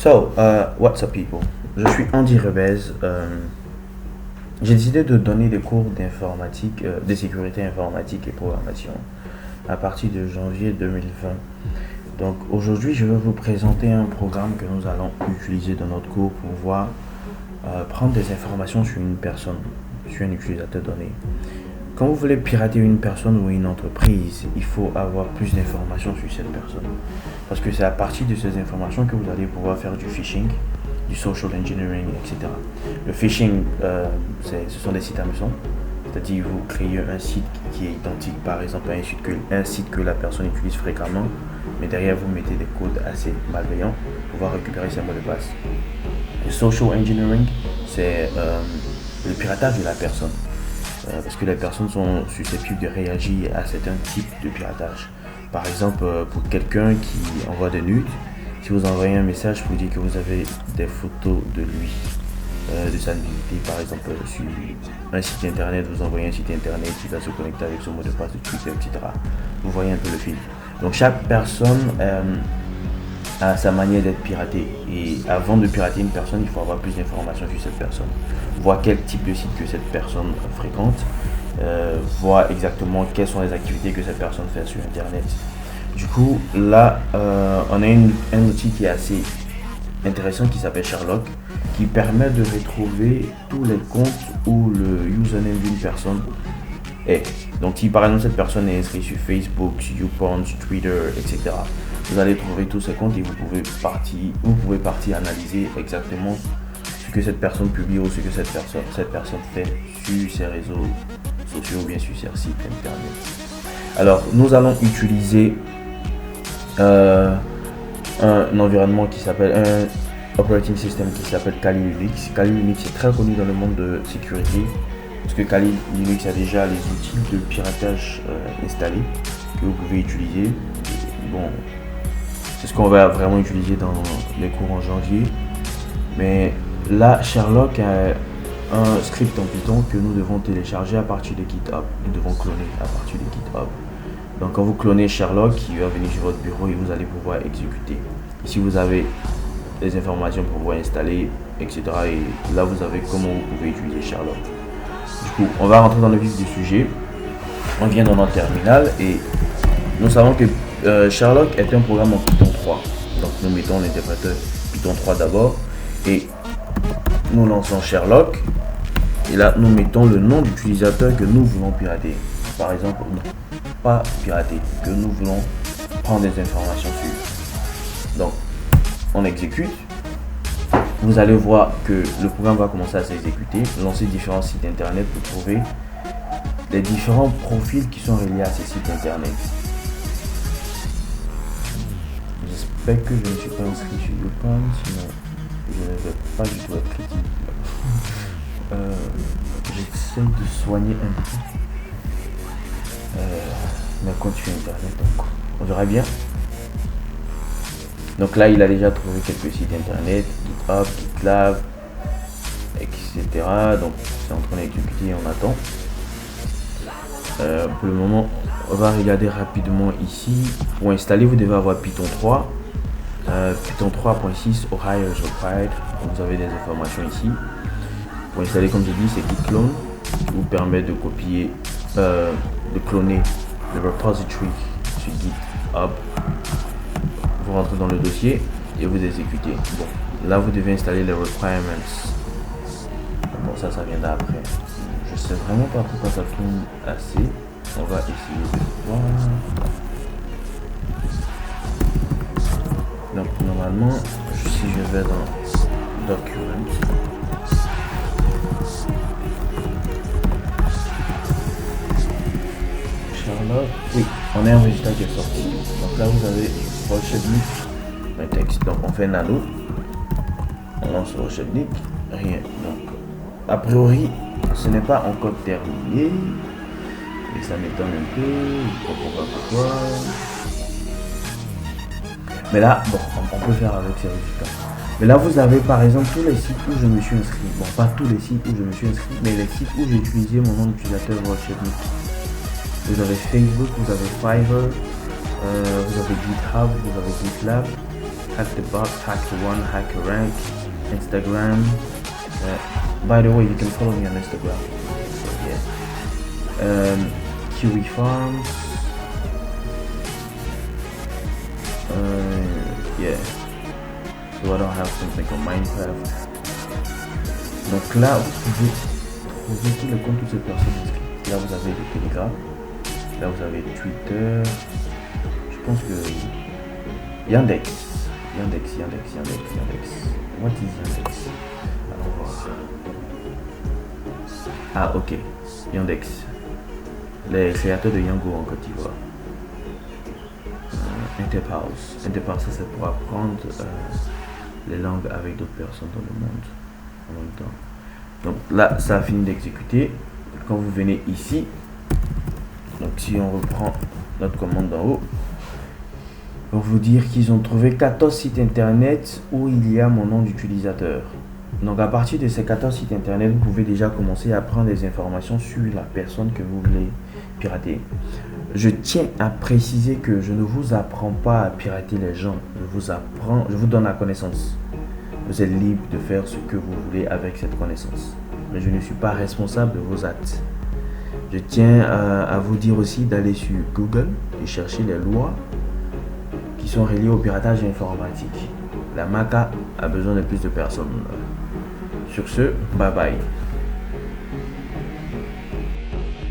What's up people? Je suis Andy Rebez. J'ai décidé de donner des cours d'informatique, de sécurité informatique et programmation à partir de janvier 2020. Donc aujourd'hui, je vais vous présenter un programme que nous allons utiliser dans notre cours pour pouvoir prendre des informations sur une personne, sur un utilisateur donné. Quand vous voulez pirater une personne ou une entreprise, il faut avoir plus d'informations sur cette personne. Parce que c'est à partir de ces informations que vous allez pouvoir faire du phishing, du social engineering, etc. Le phishing, ce sont des sites hameçons. C'est-à-dire vous créez un site qui est identique, par exemple, à un site que la personne utilise fréquemment, mais derrière vous mettez des codes assez malveillants pour pouvoir récupérer ses mots de passe. Le social engineering, c'est le piratage de la personne. Parce que les personnes sont susceptibles de réagir à certains types de piratage. Par exemple, pour quelqu'un qui envoie des nudes, si vous envoyez un message pour dire que vous avez des photos de lui, de sa nudité, par exemple sur un site internet, vous envoyez un site internet qui va se connecter avec son mot de passe de Twitter, etc. Vous voyez un peu le film. Donc chaque personne a sa manière d'être piratée. Et avant de pirater une personne, il faut avoir plus d'informations sur cette personne. Voir quel type de site que cette personne fréquente, voir exactement quelles sont les activités que cette personne fait sur internet. Du coup, là, on a un outil qui est assez intéressant qui s'appelle Sherlock, qui permet de retrouver tous les comptes où le username d'une personne est. Donc si par exemple cette personne est inscrite sur Facebook, sur YouPorn, sur Twitter, etc., vous allez trouver tous ces comptes et vous pouvez partir analyser exactement ce que cette personne publie ou ce que cette personne fait sur ses réseaux sociaux ou bien sur ses sites internet. Alors nous allons utiliser un environnement qui s'appelle un operating system qui s'appelle Kali Linux. Kali Linux est très connu dans le monde de sécurité parce que Kali Linux a déjà les outils de piratage installés que vous pouvez utiliser. Bon, c'est ce qu'on va vraiment utiliser dans les cours en janvier. Mais là, Sherlock a un script en Python que nous devons télécharger à partir de GitHub. Nous devons cloner à partir de GitHub. Donc quand vous clonez Sherlock, il va venir sur votre bureau et vous allez pouvoir exécuter. Ici vous avez des informations pour pouvoir installer, etc. Et là vous avez comment vous pouvez utiliser Sherlock. Du coup, on va rentrer dans le vif du sujet. On vient dans notre terminal et nous savons que Sherlock est un programme en Python 3. Donc nous mettons l'interpréteur Python 3 d'abord et nous lançons Sherlock. Et là nous mettons le nom d'utilisateur que nous voulons pirater. Par exemple, pas pirater, que nous voulons prendre des informations sur. Donc on exécute. Vous allez voir que le programme va commencer à s'exécuter, lancer différents sites internet pour trouver les différents profils qui sont reliés à ces sites internet. J'espère que je ne suis pas inscrit sur YouPorn, sinon je ne vais pas du tout être critique. J'essaie de soigner un peu mes comptes sur internet, donc on verra bien. Donc là il a déjà trouvé quelques sites internet, GitHub, GitLab, etc. Donc c'est en train d'exécuter, on attend. Pour le moment on va regarder rapidement ici. Pour installer vous devez avoir Python 3, Python 3.6 Ohio Required. Vous avez des informations ici. Pour installer, comme j'ai dit, c'est git clone qui vous permet de copier, de cloner le repository sur GitHub. Vous rentrez dans le dossier et vous exécutez. Bon, là vous devez installer les requirements. Bon, ça viendra après. Je sais vraiment pas pourquoi ça tourne assez. On va essayer de voir. Donc normalement, si je vais dans Documents, Sherlock, oui, on a un résultat qui est sorti. Donc là vous avez Volshebnik, un texte. Donc on fait nano, on lance Volshebnik, rien. Donc a priori ce n'est pas encore terminé et ça m'étonne un peu. Pourquoi. Mais là, bon, on peut faire avec ces résultats. Mais là, vous avez par exemple tous les sites où je me suis inscrit. Bon, pas tous les sites où je me suis inscrit, mais les sites où j'ai utilisé mon nom d'utilisateur Volshebnik. Vous avez Facebook, vous avez Fiverr, vous avez GitHub, vous avez GitLab, Hack the Box, HackerOne, HackerRank, Instagram. By the way, you can follow me on Instagram. Yeah. Kiwi Farms. Yeah. So I don't have something on Minecraft. Donc là, vous pouvez trouver tout le compte de ces personnes inscrites. Là, vous avez le Telegram. Là, vous avez Twitter. Je pense que Yandex. What is Yandex? Alors, ah, ok. Yandex. Les créateurs de Yango en Côte d'Ivoire. Interpause, ça c'est pour apprendre les langues avec d'autres personnes dans le monde en même temps. Donc là, ça a fini d'exécuter. Quand vous venez ici, donc si on reprend notre commande d'en haut, pour vous dire qu'ils ont trouvé 14 sites internet où il y a mon nom d'utilisateur. Donc à partir de ces 14 sites internet, vous pouvez déjà commencer à prendre des informations sur la personne que vous voulez pirater. Je tiens à préciser que je ne vous apprends pas à pirater les gens. Je vous donne la connaissance. Vous êtes libre de faire ce que vous voulez avec cette connaissance. Mais je ne suis pas responsable de vos actes. Je tiens à vous dire aussi d'aller sur Google et chercher les lois qui sont reliées au piratage informatique. La MACA a besoin de plus de personnes. Sur ce, bye bye.